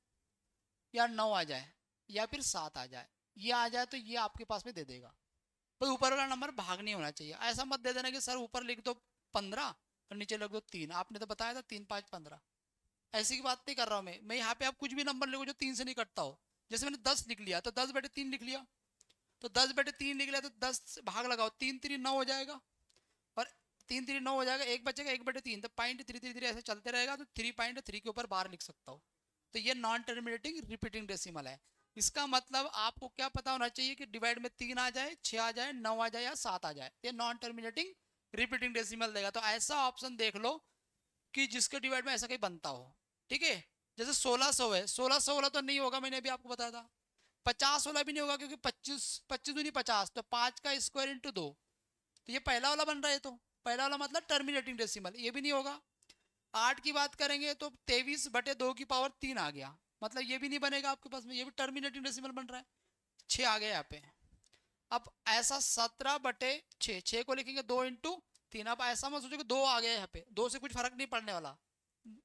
या 9 आ जाए, या फिर 7 आ जाए, ये आ जाए तो ये आपके पास में दे देगा। भाई ऊपर वाला नंबर भाग नहीं होना चाहिए। ऐसा मत दे देना कि सर ऊपर लिख दो 15 और नीचे लिख दो 3, आपने तो बताया था 3 5 15। ऐसी की बात नहीं कर रहा हूँ मैं यहाँ पे आप कुछ भी नंबर लिखो जो 3 से नहीं कटता हो। जैसे मैंने 10 लिख लिया तो 10 बटे 3 लिख लिया, तो 10 बटे 3 लिख लिया तो 10 भाग लगाओ, 3 3 9 हो जाएगा, और 3 3 9 हो जाएगा, एक बचेगा 1 बटे 3, तो पॉइंट 3 3 3 ऐसे चलते रहेगा, तो 3.3 के ऊपर बार लिख सकता हो। तो ये नॉन टर्मिनेटिंग रिपीटिंग डेसिमल है। इसका मतलब आपको क्या पता होना चाहिए कि डिवाइड में 3 आ जाए, 6 आ जाए, 9 आ जाए या 7 आ जाए, ये नॉन टर्मिनेटिंग रिपीटिंग डेसिमल देगा। तो ऐसा ऑप्शन देख लो कि जिसके डिवाइड में ऐसा कहीं बनता हो। ठीक है, जैसे 1600 है, 1600 वाला तो नहीं होगा, मैंने अभी आपको बताया था। 50 वाला भी नहीं होगा क्योंकि 25 25 दूनी 50, तो 5 का स्क्वायर इंटू 2, तो ये पहला वाला बन रहा है, तो पहला वाला मतलब टर्मिनेटिंग डेसिमल, ये भी नहीं होगा। 8 की बात करेंगे तो 23 बटे 2 की पावर 3 आ गया, मतलब ये भी नहीं बनेगा आपके पास में, ये भी टर्मिनेटिंग डेसिमल बन रहा है। 6 आ गया यहाँ पे। अब ऐसा 17/6, 6 को लिखेंगे 2 × 3। अब ऐसा मत सोचो कि 2 आ गया यहाँ पे, 2 से कुछ फर्क नहीं पड़ने वाला,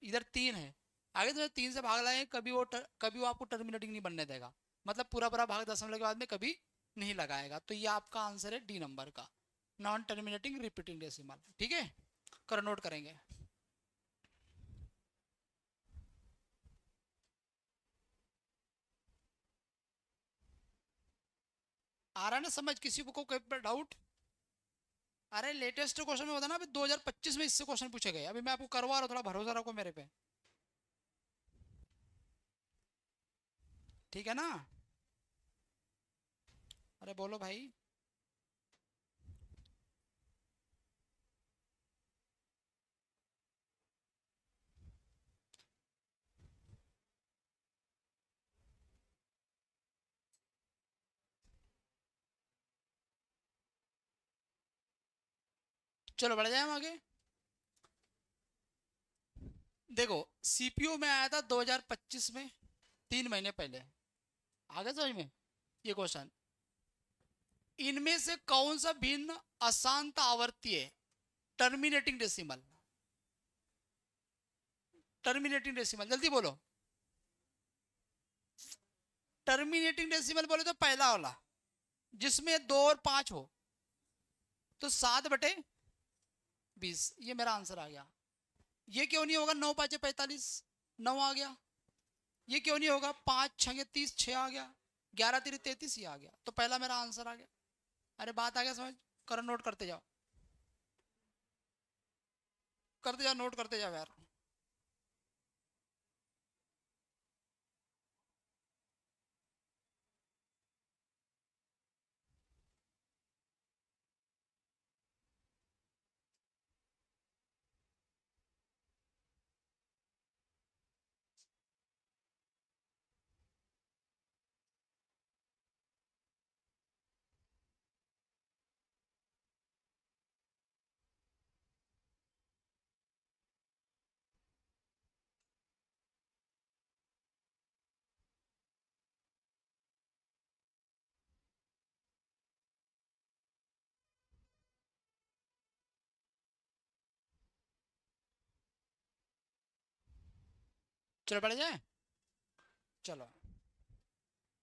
इधर 3 है। आगे तो 3 से भाग लाएंगे, कभी वो आपको टर्मिनेटिंग नहीं बनने देगा, मतलब पूरा पूरा भाग दशमलव के बाद में कभी नहीं लगाएगा। तो ये आपका आंसर है डी नंबर का, नॉन टर्मिनेटिंग रिपीटिंग डेसिमल। ठीक है, कर नोट करेंगे। आ रहा है ना समझ किसी को कोई डाउट? अरे लेटेस्ट क्वेश्चन में बताना, अभी 2025 में इससे क्वेश्चन पूछे गए, अभी मैं आपको करवा रहा हूँ, थोड़ा भरोसा रखो मेरे पे। ठीक है ना? अरे बोलो भाई। चलो बढ़ जाए हम आगे। देखो सीपीयू में आया था 2025 में, 3 महीने पहले। आगे समझ में ये क्वेश्चन, इनमें से कौन सा भिन्न अशांत आवर्ती है? टर्मिनेटिंग डेसिमल, टर्मिनेटिंग डेसिमल, जल्दी बोलो। टर्मिनेटिंग डेसिमल बोले तो पहला वाला, जिसमें 2 और 5 हो, तो 7/20, ये मेरा आंसर आ गया। ये क्यों नहीं होगा? 9×5=45, 9 आ गया। ये क्यों नहीं होगा? 5×6=30, 6 आ गया। 11×3=33, ये आ गया। तो पहला मेरा आंसर आ गया। अरे बात आ गया समझ? करो, नोट करते जाओ, करते जाओ, नोट करते जाओ यार। चलो बढ़ जाए। चलो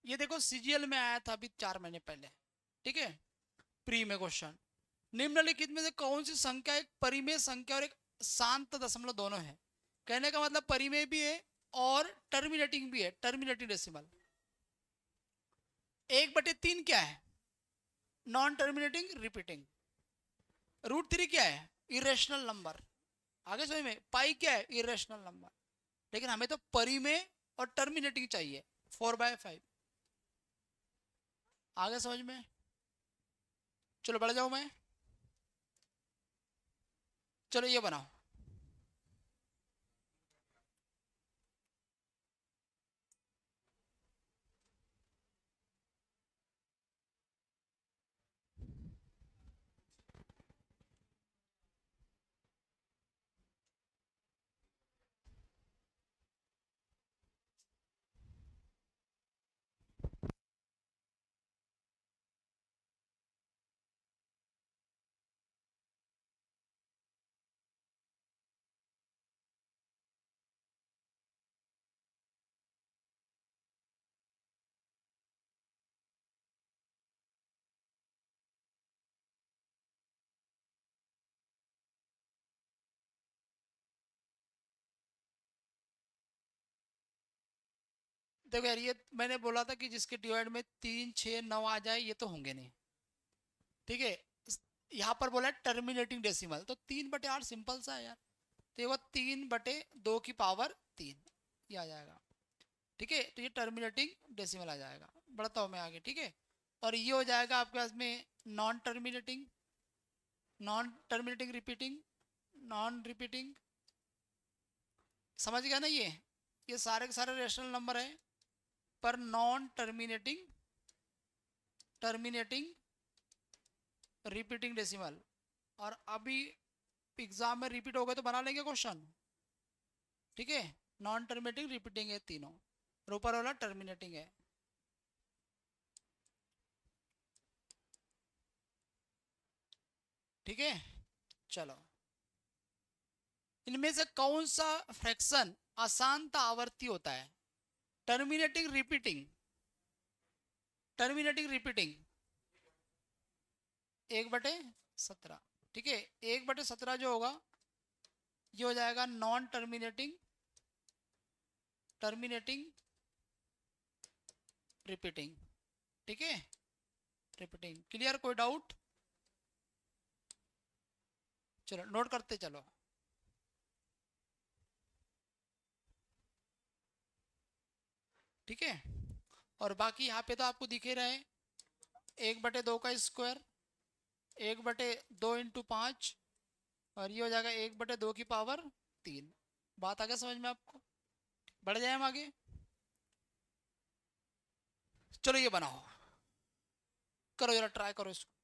ये देखो सीजीएल में आया था अभी 4 महीने पहले। ठीक है, प्री में क्वेश्चन, निम्नलिखित में से कौन सी संख्या एक परिमेय संख्या और एक शांत दशमलव दोनों है? कहने का मतलब परिमेय भी है और टर्मिनेटिंग भी है, टर्मिनेटिंग डेसिमल। 1/3 क्या है? Non terminating repeating. √3 क्या है? Irrational number. आगे समझ में? पाई क्या है? Irrational number. लेकिन हमें तो परिमेय और टर्मिनेटिंग चाहिए, 4/5। आगे समझ में? चलो बढ़ जाओ मैं। चलो ये बनाओ, देखो यार, ये मैंने बोला था कि जिसके डिवाइड में 3, 6, 9 आ जाए ये तो होंगे नहीं। ठीक है, यहाँ पर बोला है टर्मिनेटिंग डेसिमल, तो 3/8 सिंपल सा है यार। तो ये वो 3/2 की पावर 3, ये आ जाएगा। ठीक है, तो ये टर्मिनेटिंग डेसिमल आ जाएगा। बढ़ता हूँ मैं आगे। ठीक है, और ये हो जाएगा आपके पास में non terminating, non terminating repeating, non repeating. समझ गया ना? ये सारे के सारे रेशनल नंबर है, पर non terminating, terminating repeating decimal. और अभी एग्जाम में रिपीट हो गए तो बना लेंगे क्वेश्चन। ठीक है, नॉन टर्मिनेटिंग रिपीटिंग है तीनों, और ऊपर वाला टर्मिनेटिंग है। ठीक है। चलो, इनमें से कौन सा फ्रैक्शन अशांत आवर्ती होता है? Terminating repeating, terminating repeating 1/17। ठीक है, 1/17 जो होगा ये हो जाएगा नॉन टर्मिनेटिंग, टर्मिनेटिंग रिपीटिंग। ठीक है, रिपीटिंग। क्लियर? कोई डाउट? चलो नोट करते चलो। ठीक है, और बाकी यहाँ पे तो आपको दिखे रहे 1/2 का स्क्वायर, 1/2 इंटू 5, और ये हो जाएगा 1/2 की पावर 3। बात आ गया समझ में आपको? बढ़ जाए हम आगे। चलो ये बनाओ, करो जरा, ट्राई करो इसको।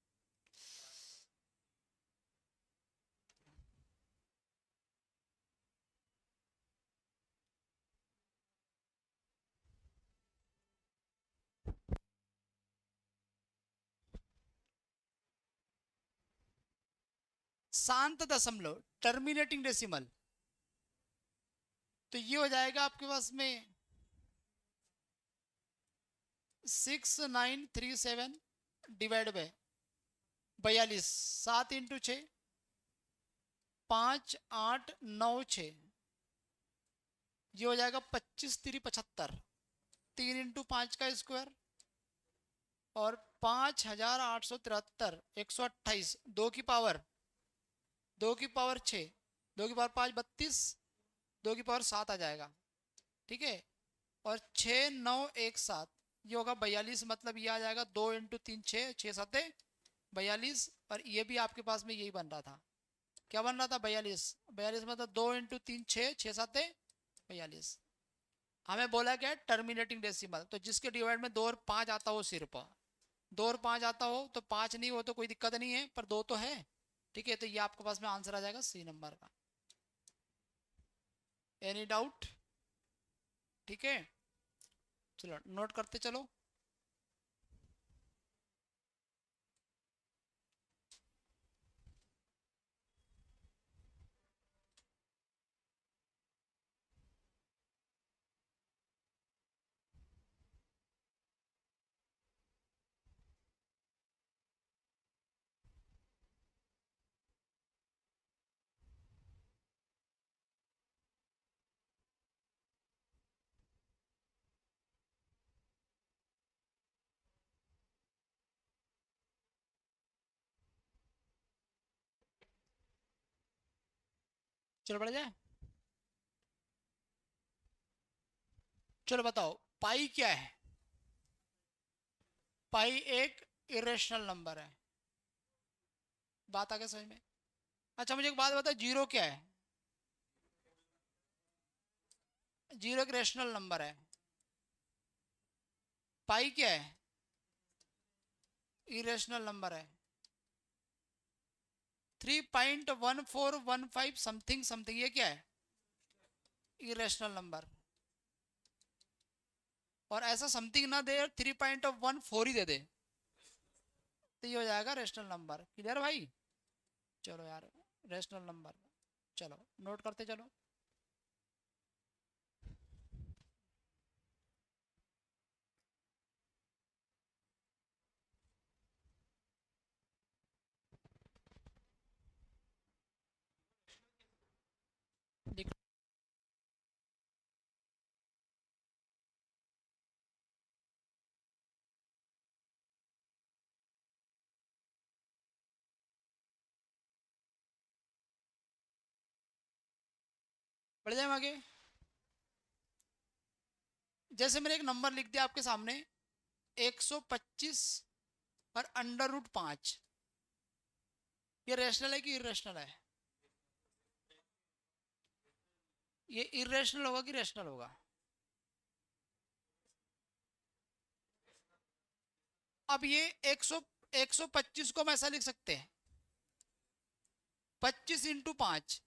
शांत दशमलव, टर्मिनेटिंग डेसिमल, तो ये हो जाएगा आपके पास में 6937 डिवाइड बाय 42। 7 इंटू 6, 5 8 9 6, ये हो जाएगा 25 3 75। 3 इंटू 5 का स्क्वायर और 5873, 128, 2 की पावर 6, 2 की पावर 5 32, 2 की पावर 7 आ जाएगा। ठीक है, और 6 9 1 7, ये होगा 42। मतलब ये आ जाएगा 2 इंटू 3 6, 6 7 42। और ये भी आपके पास में यही बन रहा था। क्या बन रहा था? 42। 42 मतलब 2 इंटू 3 6, 6 7 42। हमें बोला क्या? Terminating decimal. तो जिसके डिवाइड में 2 और 5 आता हो, सिर्फ 2 और 5 आता हो, तो 5 नहीं हो तो कोई दिक्कत नहीं है, पर 2 तो है। ठीक है, तो ये आपके पास में आंसर आ जाएगा सी नंबर का। Any doubt? ठीक है, चलो नोट करते चलो। चलो बढ़ जाए। चलो बताओ, पाई क्या है? पाई एक इरेशनल नंबर है। बात आ गया समझ में? अच्छा मुझे एक बात बताओ, जीरो क्या है? जीरो एक रेशनल नंबर है। पाई क्या है? इरेशनल नंबर है। 3.1415 समथिंग समथिंग, ये क्या है? Irrational number. और ऐसा समथिंग ना दे, 3.14 ही दे दे, तो ये हो जाएगा रेशनल नंबर। क्लियर भाई? चलो यार, रेशनल नंबर। चलो नोट करते चलो। लिख, बढ़ जाए आगे। जैसे मैंने एक नंबर लिख दिया आपके सामने 125 और √5, ये रेशनल है कि इरेशनल है? ये इरेशनल होगा कि रेशनल होगा? अब ये 125 को हम ऐसा लिख सकते हैं, 25 इंटू 5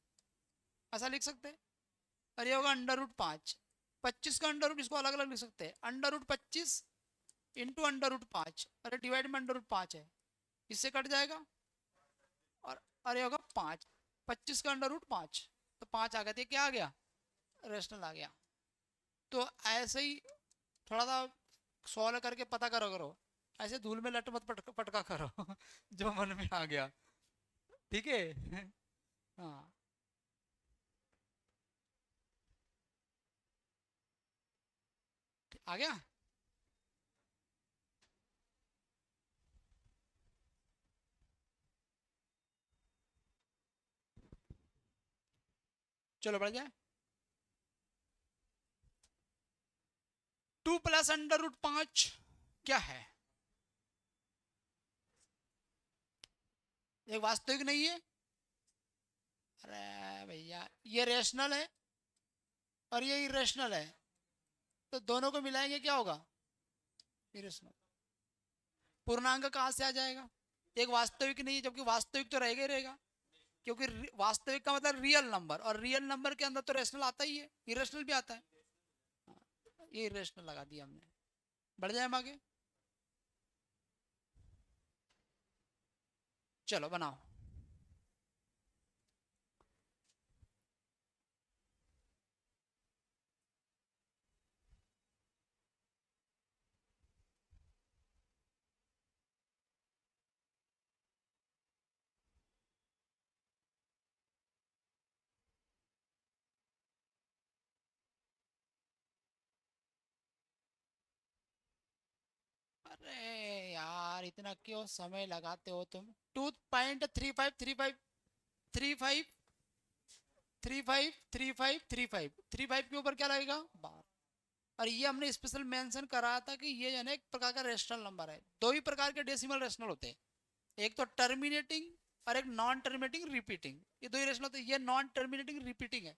ऐसा लिख सकते हैं, और ये होगा √5। 25 का अंडर रूट इसको अलग अलग लिख सकते हैं, √25 इंटू √5। अरे डिवाइड में √5 है, इससे कट जाएगा और अरे होगा 5, 25 का अंडर रूट 5, तो 5 आ गया, तो ये क्या आ गया, रेशनल आ गया। तो ऐसे ही थोड़ा सा सॉल्व करके पता करो करो, ऐसे धूल में लट मत पटका करो जो मन में आ गया, ठीक है हाँ। आ गया। चलो बढ़ जाए। 2 प्लस अंडर रूट 5 क्या है, एक वास्तविक नहीं है। अरे भैया ये रेशनल है और ये इरेशनल है, तो दोनों को मिलाएंगे क्या होगा, इरेशनल। पूर्णांक कहाँ से आ जाएगा, एक वास्तविक नहीं है, जबकि वास्तविक तो रहेगा ही रहेगा, क्योंकि वास्तविक का मतलब रियल नंबर, और रियल नंबर के अंदर तो रेशनल आता ही है, इरेशनल भी आता है। ये इरेशनल लगा दिया हमने। बढ़ जाए हम आगे। चलो बनाओ। अरे यार इतना क्यों समय लगाते हो तुम। 2.3535 35 35 के ऊपर क्या लगेगा, बार। और ये हमने स्पेशल मेंशन करा था कि ये जो है ना एक प्रकार का रेशनल नंबर है। दो ही प्रकार के डेसिमल रेशनल होते हैं, एक तो टर्मिनेटिंग और एक नॉन टर्मिनेटिंग रिपीटिंग, ये दो ही रेशनल होते हैं। ये नॉन टर्मिनेटिंग रिपीटिंग है,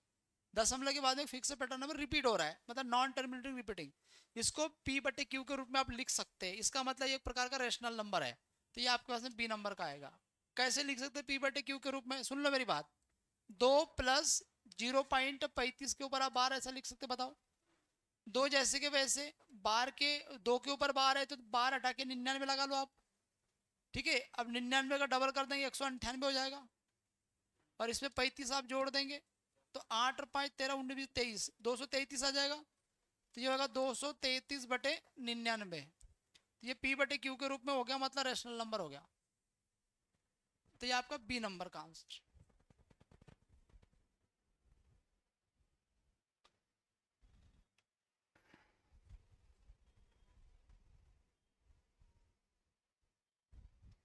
दशमलव के बाद में फिक्स पैटर्न नंबर रिपीट हो रहा है, मतलब नॉन टर्मिनेटिंग रिपीटिंग। इसको पी बटे क्यू के रूप में आप लिख सकते हैं, इसका मतलब एक प्रकार का रेशनल नंबर है। तो ये आपके पास में बी नंबर का आएगा। कैसे लिख सकते हैं पी बटे क्यू के रूप में, सुन लो मेरी बात। 2 + 0.35 के ऊपर आप बार ऐसा लिख सकते, बताओ। दो जैसे के वैसे, बार के, दो के ऊपर बार है तो बार हटा के 99 लगा लो आप, ठीक है। अब 99 का डबल कर देंगे 198 हो जाएगा, और इसमें 35 आप जोड़ देंगे, तो 8 और 5 13 19 23, 233 आ जाएगा। तो ये होगा 233/99। तो ये पी बटे क्यू के रूप में हो गया, मतलब रेशनल नंबर हो गया। तो ये आपका बी नंबर का आंसर।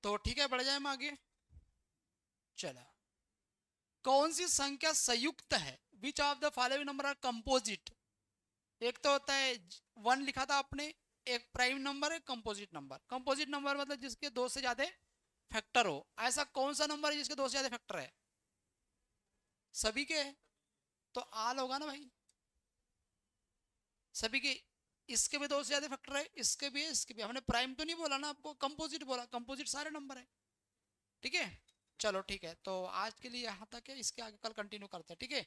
तो ठीक है, बढ़ जाए हम आगे। चलो, कौन सी संख्या संयुक्त है, which of the following number are composite. एक तो होता है 1 लिखा था आपने, एक प्राइम नंबर है, कंपोजिट नंबर। कंपोजिट नंबर मतलब जिसके दो से ज्यादा फैक्टर हो। ऐसा कौन सा नंबर है जिसके दो से ज्यादा फैक्टर है, सभी के है, तो आल होगा ना भाई, सभी के। इसके भी दो से ज्यादा फैक्टर है, इसके भी है, इसके भी। हमने प्राइम तो नहीं बोला ना आपको, कंपोजिट बोला, कंपोजिट सारे नंबर है, ठीक है। चलो ठीक है, तो आज के लिए यहाँ तक है, इसके आगे कल कंटिन्यू करते हैं, ठीक है।